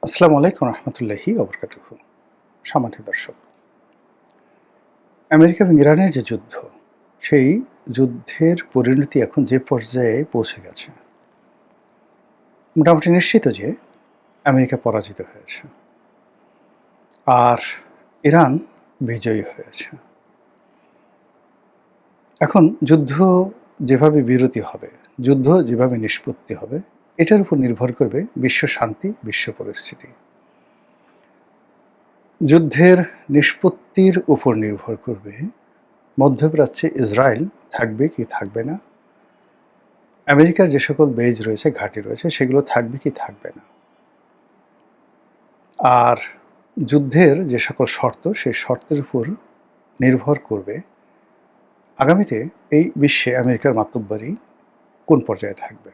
আসসালামু আলাইকুম রহমতুল্লাহি ওবরকাতুহু। সম্মানিত দর্শক, আমেরিকা এবং ইরানের যে যুদ্ধ, সেই যুদ্ধের পরিণতি এখন যে পর্যায়ে পৌঁছে গেছে, মোটামুটি নিশ্চিত যে আমেরিকা পরাজিত হয়েছে আর ইরান বিজয়ী হয়েছে। এখন যুদ্ধ যেভাবে বিরতি হবে, যুদ্ধ যেভাবে নিষ্পত্তি হবে, এটার উপর নির্ভর করবে বিশ্ব শান্তি, বিশ্ব পরিস্থিতি। যুদ্ধের নিষ্পত্তির উপর নির্ভর করবে মধ্যপ্রাচ্যে ইসরায়েল থাকবে কি থাকবে না, আমেরিকার যে সকল বেজ রয়েছে, ঘাঁটি রয়েছে, সেগুলো থাকবে কি থাকবে না। আর যুদ্ধের যে সকল শর্ত, সেই শর্তের উপর নির্ভর করবে আগামীতে এই বিশ্বে আমেরিকার মাতব্বরি কোন পর্যায়ে থাকবে।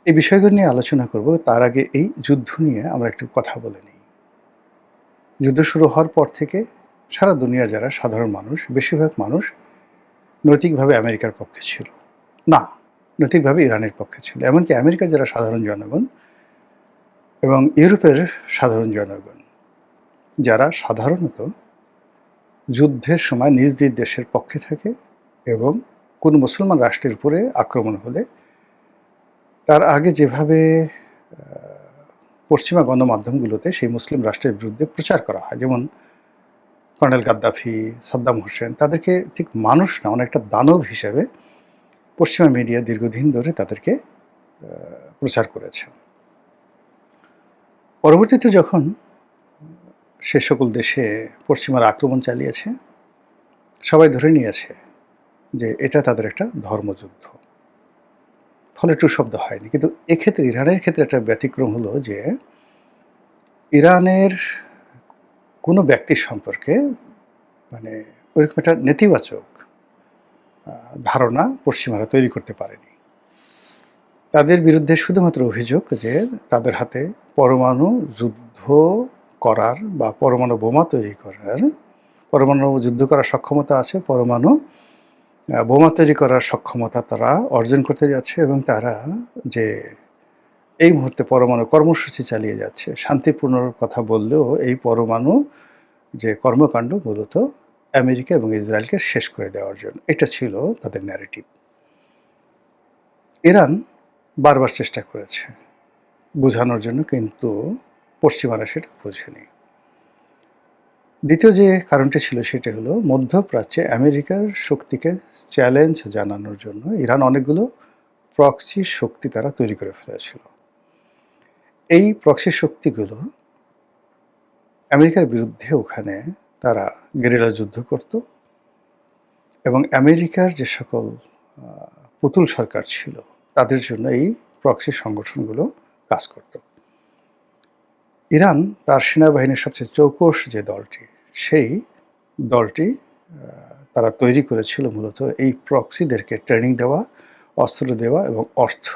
এই বিষয়গুলো নিয়ে আলোচনা করব। তার আগে এই যুদ্ধ নিয়ে আমরা একটু কথা বলে নিই। যুদ্ধ শুরু হওয়ার পর থেকে সারা দুনিয়ার যারা সাধারণ মানুষ, বেশিরভাগ মানুষ নৈতিকভাবে আমেরিকার পক্ষে ছিল না, নৈতিকভাবে ইরানের পক্ষে ছিল। এমনকি আমেরিকার যারা সাধারণ জনগণ এবং ইউরোপের সাধারণ জনগণ, যারা সাধারণত যুদ্ধের সময় নিজ নিজ দেশের পক্ষে থাকে এবং কোনো মুসলমান রাষ্ট্রের উপরে আক্রমণ হলে তার আগে যেভাবে পশ্চিমা গণমাধ্যমগুলোতে সেই মুসলিম রাষ্ট্রের বিরুদ্ধে প্রচার করা হয়, যেমন কর্নেল গাদ্দাফি, সাদ্দাম হোসেন, তাদেরকে ঠিক মানুষ না, অনেকটা দানব হিসেবে পশ্চিমা মিডিয়া দীর্ঘদিন ধরে তাদেরকে প্রচার করেছে। পরবর্তীতে যখন সে সকল দেশে পশ্চিমারা আক্রমণ চালিয়েছে, সবাই ধরে নিয়েছে যে এটা তাদের একটা ধর্মযুদ্ধ, ফলে টু শব্দ হয়নি। কিন্তু এক্ষেত্রে ইরানের ক্ষেত্রে একটা ব্যতিক্রম হলো যে ইরানের কোনো ব্যক্তির সম্পর্কে মানে ওইরকম একটা নেতিবাচক ধারণা পশ্চিমারা তৈরি করতে পারেনি। তাদের বিরুদ্ধে শুধুমাত্র অভিযোগ যে তাদের হাতে পরমাণু যুদ্ধ করার বা পরমাণু বোমা তৈরি করার, পরমাণু যুদ্ধ করার সক্ষমতা আছে, পরমাণু বোমা তৈরি করার সক্ষমতা তারা অর্জন করতে যাচ্ছে, এবং তারা যে এই মুহূর্তে পরমাণু কর্মসূচি চালিয়ে যাচ্ছে, শান্তিপূর্ণ কথা বললেও এই পরমাণু যে কর্মকাণ্ড মূলত আমেরিকা এবং ইসরায়েলকে শেষ করে দেওয়ার জন্য, এটা ছিল তাদের ন্যারেটিভ। ইরান বারবার চেষ্টা করেছে বোঝানোর জন্য, কিন্তু পশ্চিমারা সেটা বোঝেনি। দ্বিতীয় যে কারণটি ছিল সেটা হলো মধ্যপ্রাচ্যে আমেরিকার শক্তিকে চ্যালেঞ্জ জানানোর জন্য ইরান অনেকগুলো প্রক্সি শক্তি তারা তৈরি করে ফেলেছিল। এই প্রক্সি শক্তিগুলো আমেরিকার বিরুদ্ধে ওখানে তারা গেরিলা যুদ্ধ করত, এবং আমেরিকার যে সকল পুতুল সরকার ছিল তাদের জন্য এই প্রক্সি সংগঠনগুলো কাজ করত। ইরান তার সেনাবাহিনীর সবচেয়ে চৌকস যে দলটি, সেই দলটি তারা তৈরি করেছিল মূলত এই প্রক্সিদেরকে ট্রেনিং দেওয়া, অস্ত্র দেওয়া এবং অর্থ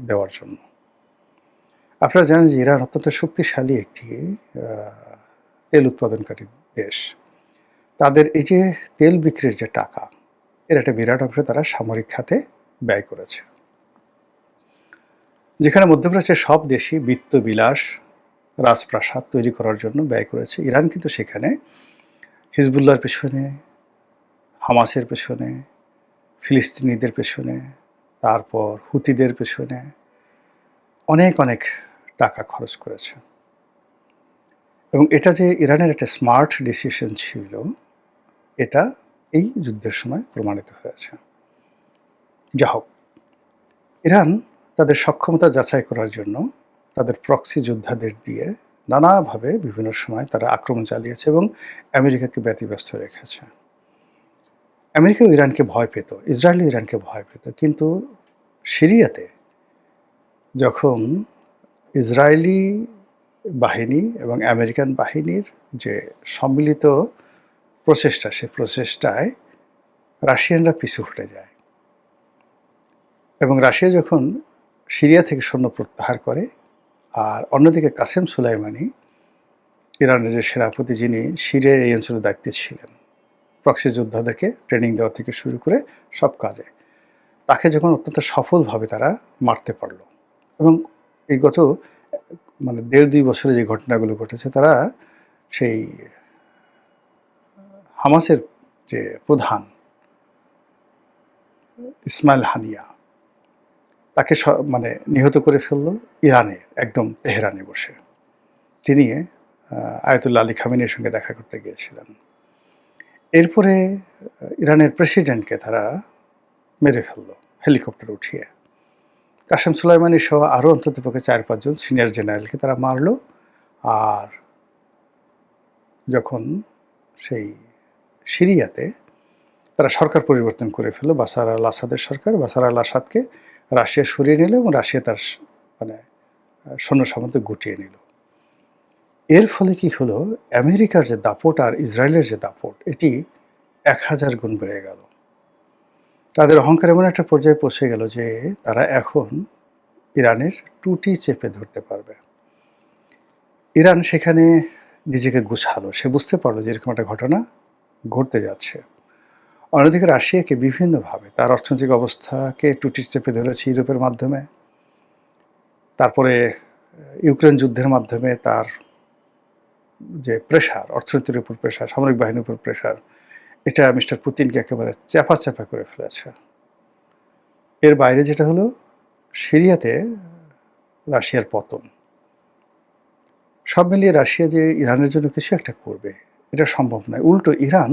দেওয়ার জন্য। আপনারা জানেন যে ইরান অত্যন্ত শক্তিশালী একটি তেল উৎপাদনকারী দেশ। তাদের এই যে তেল বিক্রির যে টাকা, এর একটা বিরাট অংশ তারা সামরিক খাতে ব্যয় করেছে। যেখানে মধ্যপ্রাচ্যের সব দেশই বিত্ত বিলাস, রাজপ্রাসাদ তৈরি করার জন্য ব্যয় করেছে, ইরান কিন্তু সেখানে হিজবুল্লাহর পেছনে, হামাসের পেছনে, ফিলিস্তিনিদের পেছনে, তারপর হুতিদের পেছনে অনেক অনেক টাকা খরচ করেছে। এবং এটা যে ইরানের একটা স্মার্ট ডিসিশন ছিল, এটা এই যুদ্ধের সময় প্রমাণিত হয়েছে। যা হোক, ইরান তাদের সক্ষমতা যাচাই করার জন্য তাদের প্রক্সি যোদ্ধাদের দিয়ে নানাভাবে বিভিন্ন সময় তারা আক্রমণ চালিয়েছে এবং আমেরিকাকে ব্যতিব্যস্ত রেখেছে। আমেরিকাও ইরানকে ভয় পেত, ইসরায়েলও ইরানকে ভয় পেত, কিন্তু সিরিয়াতে যখন ইসরায়েলি বাহিনী এবং আমেরিকান বাহিনীর যে সম্মিলিত প্রচেষ্টা, সে প্রচেষ্টায় রাশিয়ানরা পিছু হটে যায়, এবং রাশিয়া যখন সিরিয়া থেকে সৈন্য প্রত্যাহার করে, আর অন্যদিকে কাসেম সুলাইমানি, ইরানের যে সেনাপতি, যিনি সিরিয়ার এই অঞ্চলের দায়িত্বে ছিলেন, প্রক্সি যোদ্ধাদেরকে ট্রেনিং দেওয়া থেকে শুরু করে সব কাজে, তাকে যখন অত্যন্ত সফলভাবে তারা মারতে পারল, এবং এই গত মানে ১.৫-২ বছরে যে ঘটনাগুলো ঘটেছে, তারা সেই হামাসের যে প্রধান ইসমাইল হানিয়া, তাকে মানে নিহত করে ফেললো ইরানে, একদম তেহরানে বসে। তিনি আয়াতুল্লাহ আলী খামেনির সঙ্গে দেখা করতে গিয়েছিলেন। এরপরে ইরানের প্রেসিডেন্টকে তারা মেরে ফেললো হেলিকপ্টার উঠিয়ে। কাসেম সুলাইমানি সহ আরও অন্ততপক্ষে ৪-৫ জন সিনিয়র জেনারেলকে তারা মারলো। আর যখন সেই সিরিয়াতে তারা সরকার পরিবর্তন করে ফেললো, বাশার আল আসাদের সরকার, বাশার আল আসাদকে রাশিয়া সরিয়ে নিল এবং রাশিয়া তার মানে সৈন্য সামন্ত গুটিয়ে নিল। এর ফলে কি হলো, আমেরিকার যে দাপট আর ইসরায়েলের যে দাপট, এটি ১০০০ গুণ বেড়ে গেল। তাদের অহংকার এমন একটা পর্যায়ে পৌঁছে গেল যে তারা এখন ইরানের টুটি চেপে ধরতে পারবে। ইরান সেখানে নিজেকে গুছালো, সে বুঝতে পারলো যে এরকম একটা ঘটনা ঘটতে যাচ্ছে। অন্যদিকে রাশিয়াকে বিভিন্নভাবে তার অর্থনৈতিক অবস্থাকে টুটি চেপে ধরেছে ইউরোপের মাধ্যমে, তারপরে ইউক্রেন যুদ্ধের মাধ্যমে তার যে প্রেশার, অর্থনীতির উপর প্রেশার, সামরিক বাহিনীর উপর প্রেশার, এটা মিস্টার পুতিনকে একেবারে চ্যাপা চ্যাপা করে ফেলেছে। এর বাইরে যেটা হলো, সিরিয়াতে রাশিয়ার পতন। সব মিলিয়ে রাশিয়া যে ইরানের জন্য কিছু একটা করবে, এটা সম্ভব নয়। উল্টো ইরান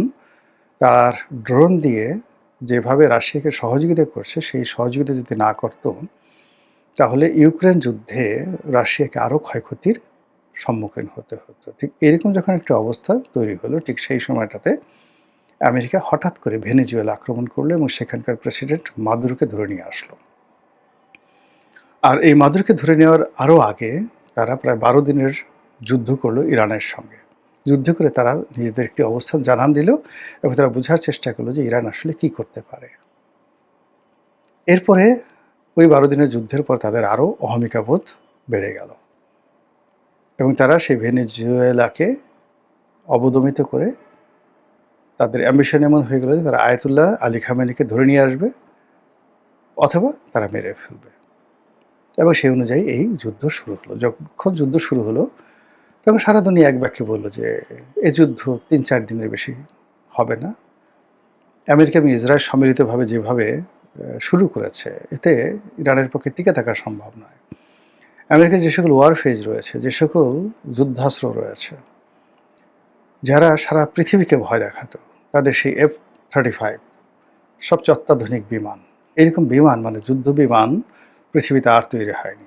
তার ড্রোন দিয়ে যেভাবে রাশিয়াকে সহযোগিতা করছে, সেই সহযোগিতা যদি না করত, তাহলে ইউক্রেন যুদ্ধে রাশিয়াকে আরও ক্ষয়ক্ষতির সম্মুখীন হতে হতো। ঠিক এরকম যখন একটা অবস্থা তৈরি হলো, ঠিক সেই সময়টাতে আমেরিকা হঠাৎ করে ভেনেজুয়েলা আক্রমণ করলো এবং সেখানকার প্রেসিডেন্ট মাদুরোকে ধরে নিয়ে আসলো। আর এই মাদুরোকে ধরে নেওয়ার আরও আগে তারা প্রায় ১২ দিনের যুদ্ধ করলো ইরানের সঙ্গে। যুদ্ধ করে তারা নিজেদের একটি অবস্থান জানান দিল এবং তারা বোঝার চেষ্টা করলো যে ইরান আসলে কি করতে পারে। এরপরে ওই ১২ দিনের যুদ্ধের পর তাদের আরও অহমিকাবোধ বেড়ে গেল এবং তারা সেই ভেনেজুয়েলাকে অবদমিত করে তাদের অ্যাম্বিশন এমন হয়ে গেল যে তারা আয়াতুল্লাহ আলী খামেনিকে ধরে নিয়ে আসবে অথবা তারা মেরে ফেলবে। এবং সেই অনুযায়ী এই যুদ্ধ শুরু হলো। যখন যুদ্ধ শুরু হলো, তখন সারা দুনিয়া এক বাক্যে বলল যে এ যুদ্ধ ৩-৪ দিনের বেশি হবে না। আমেরিকা এবং ইসরায়েল সম্মিলিতভাবে যেভাবে শুরু করেছে, এতে ইরানের পক্ষে টিকে থাকা সম্ভব নয়। আমেরিকার যে সকল ওয়ারফেজ রয়েছে, যে সকল যুদ্ধাস্ত্র রয়েছে, যারা সারা পৃথিবীকে ভয় দেখাতো, তাদের সেই F-35 সবচেয়ে অত্যাধুনিক বিমান, এরকম বিমান মানে যুদ্ধ বিমান পৃথিবীতে আর তৈরি হয়নি।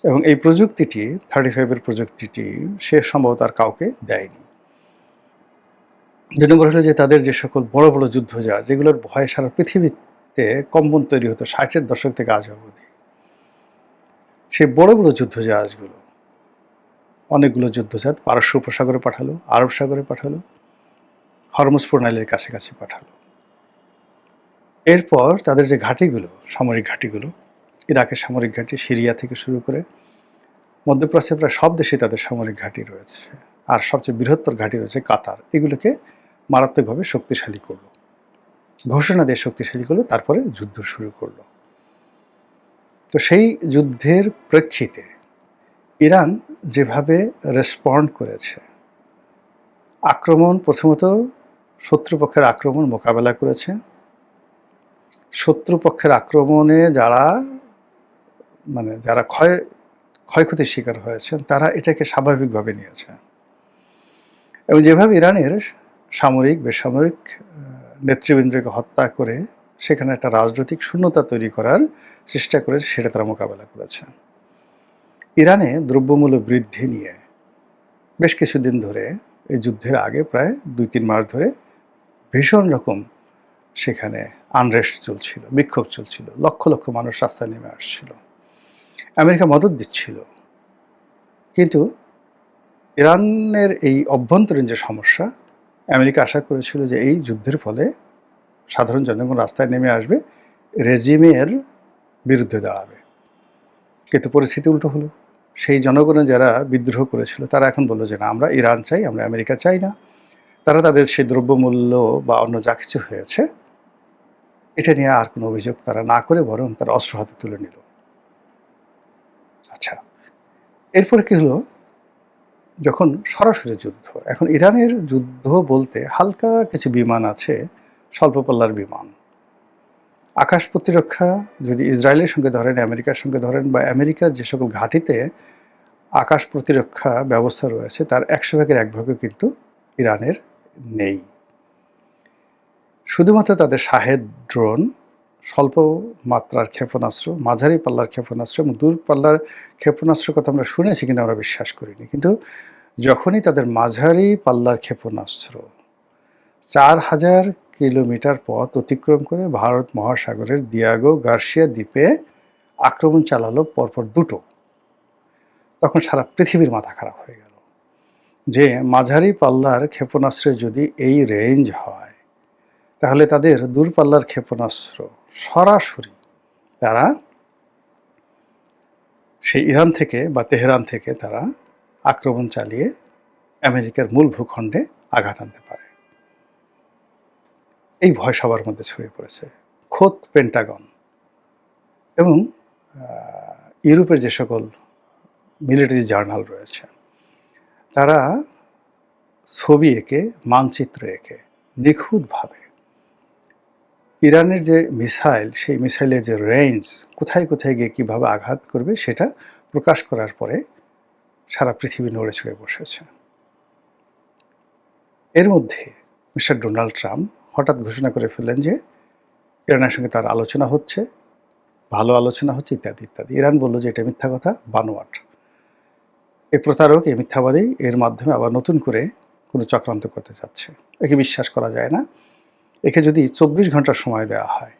এবং এই প্রযুক্তিটি 35-এর প্রযুক্তিটি সে সম্ভবত আর কাউকে দেয়নি। ২ নম্বর হলো যে তাদের যে সকল বড় বড় যুদ্ধজাহাজ, যেগুলোর ভয়ে সারা পৃথিবীতে কম্পন তৈরি হতো ৬০-এর দশক থেকে আজ অবধি, সেই বড় বড় যুদ্ধজাহাজগুলো, অনেকগুলো যুদ্ধজাহাজ পারস্য উপসাগরে পাঠালো, আরব সাগরে পাঠালো, হরমুজ প্রণালীর কাছাকাছি পাঠালো। এরপর তাদের যে ঘাঁটিগুলো, সামরিক ঘাঁটিগুলো, ইরাকের সামরিক ঘাঁটি, সিরিয়া থেকে শুরু করে মধ্যপ্রাচ্যের প্রায় সব দেশে তাদের সামরিক ঘাঁটি রয়েছে, আর সবচেয়ে বৃহত্তর ঘাঁটি রয়েছে কাতার। এগুলোকে মারাত্মকভাবে শক্তিশালী করলো, ঘোষণা দিয়ে শক্তিশালী করলো, তারপরে যুদ্ধ শুরু করলো। তো সেই যুদ্ধের প্রেক্ষিতে ইরান যেভাবে রেসপন্ড করেছে, আক্রমণ, প্রথমত শত্রুপক্ষের আক্রমণ মোকাবেলা করেছে। শত্রুপক্ষের আক্রমণে যারা ক্ষয়ক্ষতির শিকার হয়েছেন, তারা এটাকে স্বাভাবিকভাবে নিয়েছে। এবং যেভাবে ইরানের সামরিক বেসামরিক নেতৃবৃন্দকে হত্যা করে সেখানে একটা রাজনৈতিক শূন্যতা তৈরি করার চেষ্টা করেছে, সেটা তারা মোকাবেলা করেছে। ইরানে দ্রব্যমূল্য বৃদ্ধি নিয়ে বেশ কিছুদিন ধরে, এই যুদ্ধের আগে প্রায় ২-৩ মাস ধরে ভীষণ রকম সেখানে আনরেস্ট চলছিল, বিক্ষোভ চলছিল, লক্ষ লক্ষ মানুষ রাস্তায় নেমে আসছিল। আমেরিকা মদদ দিচ্ছিল, কিন্তু ইরানের এই অভ্যন্তরীণ যে সমস্যা, আমেরিকা আশা করেছিল যে এই যুদ্ধের ফলে সাধারণ জনগণ রাস্তায় নেমে আসবে, রেজিমের বিরুদ্ধে দাঁড়াবে। কিন্তু পরিস্থিতি উল্টো হলো। সেই জনগণের যারা বিদ্রোহ করেছিল, তারা এখন বললো যে না, আমরা ইরান চাই, আমরা আমেরিকা চাই না। তারা তাদের সেই দ্রব্যমূল্য বা অন্য যা কিছু হয়েছে, এটা নিয়ে আর কোনো অভিযোগ তারা না করে বরং তারা অস্ত্র হাতে তুলে নিল। আচ্ছা, এরপরে কি হলো, যখন সরাসরি যুদ্ধ, এখন ইরানের যুদ্ধ বলতে হালকা কিছু বিমান আছে, স্বল্প পাল্লার বিমান। আকাশ প্রতিরক্ষা যদি ইসরায়েলের সঙ্গে ধরেন, আমেরিকার সঙ্গে ধরেন, বা আমেরিকার যে সকল ঘাঁটিতে আকাশ প্রতিরক্ষা ব্যবস্থা রয়েছে তার 100 ভাগের 1 ভাগও কিন্তু ইরানের নেই। শুধুমাত্র তাদের শাহেদ ড্রোন, স্বল্প মাত্রার ক্ষেপণাস্ত্র, মাঝারি পাল্লার ক্ষেপণাস্ত্র এবং দূর পাল্লার ক্ষেপণাস্ত্রের কথা আমরা শুনেছি কিন্তু আমরা বিশ্বাস করিনি। কিন্তু যখনই তাদের মাঝারি পাল্লার ক্ষেপণাস্ত্র 4000 কিলোমিটার পথ অতিক্রম করে ভারত মহাসাগরের দিয়াগো গার্সিয়া দ্বীপে আক্রমণ চালালো পরপর দুটো, তখন সারা পৃথিবীর মাথা খারাপ হয়ে গেল যে মাঝারি পাল্লার ক্ষেপণাস্ত্রের যদি এই রেঞ্জ হয়, তাহলে তাদের দূরপাল্লার ক্ষেপণাস্ত্র সরাসরি তারা সেই ইরান থেকে বা তেহরান থেকে তারা আক্রমণ চালিয়ে আমেরিকার মূল ভূখণ্ডে আঘাত আনতে পারে। এই ভয় সবার মধ্যে ছড়িয়ে পড়েছে। খোদ পেন্টাগন এবং ইউরোপের যে সকল মিলিটারি জার্নাল রয়েছে তারা ছবি এঁকে, মানচিত্র এঁকে নিখুঁতভাবে ইরানের যে মিসাইল, সেই মিসাইলের যে রেঞ্জ, কোথায় কোথায় গিয়ে কীভাবে আঘাত করবে সেটা প্রকাশ করার পরে সারা পৃথিবী নড়ে চড়ে বসেছে। এর মধ্যে মিস্টার ডোনাল্ড ট্রাম্প হঠাৎ ঘোষণা করে ফেললেন যে ইরানের সঙ্গে তার আলোচনা হচ্ছে, ভালো আলোচনা হচ্ছে, ইত্যাদি ইত্যাদি। ইরান বলল যে এটা মিথ্যা কথা, বানোয়াট। এই প্রতারক, এই মিথ্যাবাদী এর মাধ্যমে আবার নতুন করে কোনো চক্রান্ত করতে চাচ্ছে। একে বিশ্বাস করা যায় না। একে যদি 24 ঘন্টা সময় দেওয়া হয়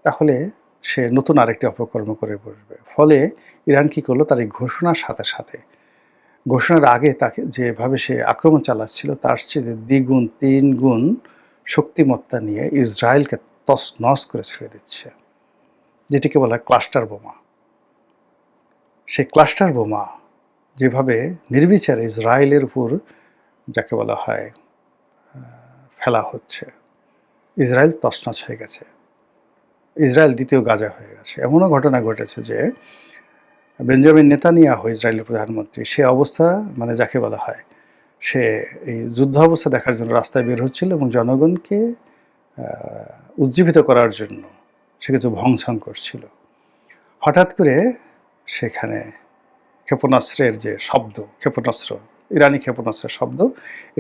তাহলে সে নতুন আরেকটি অপকর্ম করে বসবে। ফলে ইরান কি করলো, তার এই ঘোষণার সাথে সাথে, ঘোষণার আগে তাকে যেভাবে সে আক্রমণ চালাচ্ছিল তার চেয়ে দ্বিগুণ 3 গুণ শক্তিমত্তা নিয়ে ইসরায়েলকে তছনছ করে ছেড়ে দিচ্ছে, যেটিকে বলা হয় ক্লাস্টার বোমা। সেই ক্লাস্টার বোমা যেভাবে নির্বিচারে ইসরায়েলের উপর যাকে বলা হয় ফেলা হচ্ছে, ইসরায়েল তছনছ হয়ে গেছে, ইসরায়েল দ্বিতীয় গাজা হয়ে গেছে। এমনও ঘটনা ঘটেছে যে বেঞ্জামিন নেতানিয়াহু, ইসরায়েলের প্রধানমন্ত্রী, সে অবস্থা মানে যাকে বলা হয়, সে এই যুদ্ধ অবস্থা দেখার জন্য রাস্তায় বের হচ্ছিল এবং জনগণকে উজ্জীবিত করার জন্য সে কিছু ভংসং করছিল। হঠাৎ করে সেখানে ক্ষেপণাস্ত্রের যে শব্দ, ক্ষেপণাস্ত্র, ইরানি ক্ষেপণাস্ত্রের শব্দ,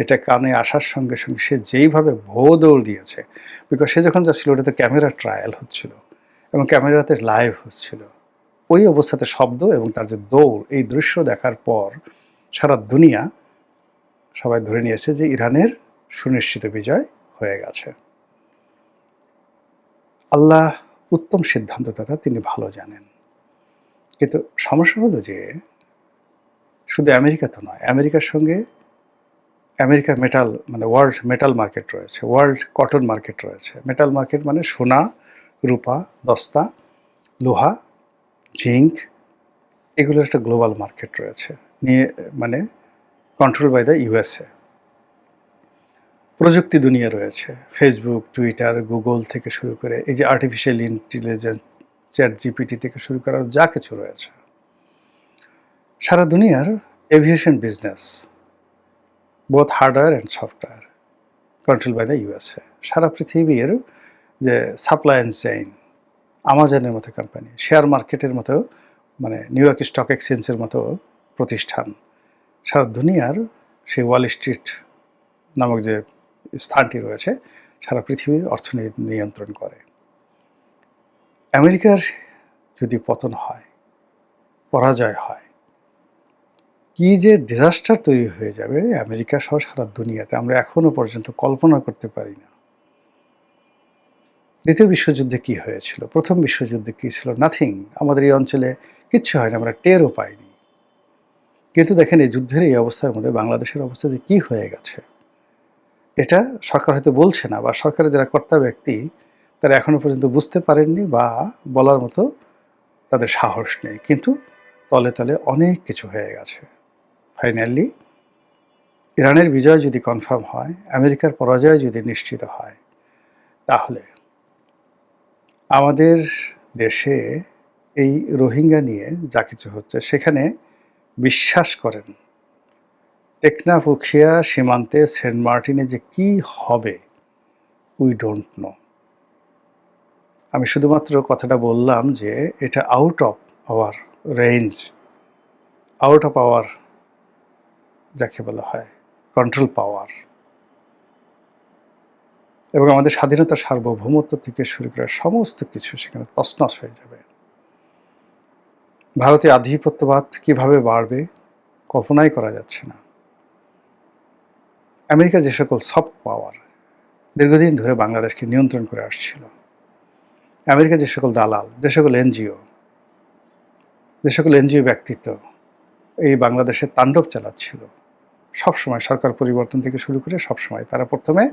এটা কানে আসার সঙ্গে সঙ্গে সে যেইভাবে দৌড় দিয়েছে, বিকজ সে যখন যাচ্ছিল ওটাতে ক্যামেরা ট্রায়াল হচ্ছিল এবং ক্যামেরাতে লাইভ হচ্ছিল। ওই অবস্থাতে শব্দ এবং তার যে দৌড়, এই দৃশ্য দেখার পর সারা দুনিয়া সবাই ধরে নিয়েছে যে ইরানের সুনিশ্চিত বিজয় হয়ে গেছে। আল্লাহ উত্তম সিদ্ধান্তদাতা, তিনি ভালো জানেন। কিন্তু সমস্যা হলো যে শুধু আমেরিকা তো নয়, আমেরিকার সঙ্গে আমেরিকার মেটাল মানে ওয়ার্ল্ড মেটাল মার্কেট রয়েছে, ওয়ার্ল্ড কটন মার্কেট রয়েছে। মেটাল মার্কেট মানে সোনা, রূপা, দস্তা, লোহা, জিঙ্ক, এগুলোর একটা গ্লোবাল মার্কেট রয়েছে, নিয়ে মানে কন্ট্রোল বাই দ্য ইউএসএ। প্রযুক্তি দুনিয়া রয়েছে, ফেসবুক, টুইটার, গুগল থেকে শুরু করে এই যে আর্টিফিশিয়াল ইন্টেলিজেন্স, চ্যাট জিপিটি থেকে শুরু করার যা কিছু রয়েছে, সারা দুনিয়ার aviation business, both hardware and software, control by the USA. সারা পৃথিবীর যে সাপ্লাই অ্যান্ড চেইন, আমাজনের মতো কোম্পানি, শেয়ার মার্কেটের মতো মানে নিউ ইয়র্ক স্টক এক্সচেঞ্জের মতো প্রতিষ্ঠান, সারা দুনিয়ার সেই ওয়াল স্ট্রিট নামক যে স্থানটি রয়েছে, সারা পৃথিবীর অর্থনীতি নিয়ন্ত্রণ করে। আমেরিকার যদি পতন হয়, পরাজয় হয়, কি যে ডিজাস্টার তৈরি হয়ে যাবে আমেরিকা সহ সারা দুনিয়াতে, আমরা এখনো পর্যন্ত কল্পনা করতে পারি না। দ্বিতীয় বিশ্বযুদ্ধে কি হয়েছিল, প্রথম বিশ্বযুদ্ধে কি ছিল, নাথিং। আমাদের এই অঞ্চলে কিচ্ছু হয় না, আমরা টেরও পাইনি। কিন্তু দেখেন এই যুদ্ধের এই অবস্থার মধ্যে বাংলাদেশের অবস্থা যে কি হয়ে গেছে, এটা সরকার হয়তো বলছে না, বা সরকারের যারা কর্তা ব্যক্তি তারা এখনো পর্যন্ত বুঝতে পারেননি বা বলার মতো তাদের সাহস নেই। কিন্তু তলে তলে অনেক কিছু হয়ে গেছে। ফাইনালি ইরানের বিজয় যদি কনফার্ম হয়, আমেরিকার পরাজয় যদি নিশ্চিত হয়, তাহলে আমাদের দেশে এই রোহিঙ্গা নিয়ে যা কিছু হচ্ছে, সেখানে বিশ্বাস করেন টেকনাফ উখিয়া সীমান্তে সেন্ট মার্টিনে যে কি হবে উই ডোন্ট নো। আমি শুধুমাত্র কথাটা বললাম যে এটা out of our range, out of our যাকে বলা হয় কন্ট্রোল পাওয়ার, এবং আমাদের স্বাধীনতা সার্বভৌমত্ব থেকে শুরু করে সমস্ত কিছু সেখানে তছনছ হয়ে যাবে। ভারতীয় আধিপত্যবাদ কিভাবে বাড়বে কল্পনাই করা যাচ্ছে না। আমেরিকা যে সকল সফট পাওয়ার দীর্ঘদিন ধরে বাংলাদেশকে নিয়ন্ত্রণ করে আসছিল, আমেরিকা যে সকল দালাল, যে সকল এনজিও ব্যক্তিত্ব এই বাংলাদেশে তাণ্ডব চালাচ্ছিল, সবসময় সরকার পরিবর্তন থেকে শুরু করে সবসময় তারা প্রথমে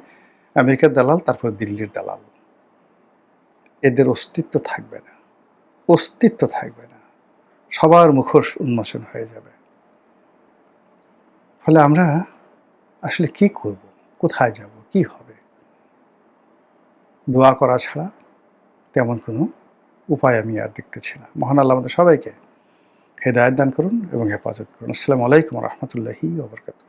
আমেরিকার দালাল, তারপর দিল্লির দালাল। এদের অস্তিত্ব থাকবে না, অস্তিত্ব থাকবে না, সবার মুখোশ উন্মোচন হয়ে যাবে। ফলে আমরা আসলে কি করব, কোথায় যাব, কি হবে? দোয়া করা ছাড়া তেমন কোনো উপায় আমি আর দেখতেছি না। মহান আল্লাহ আমাদের সবাইকে হেদায়েত দান করুন এবং হেফাজত করুন। আসসালামু আলাইকুম ওয়া রাহমাতুল্লাহি ওয়া বারাকাতুহু।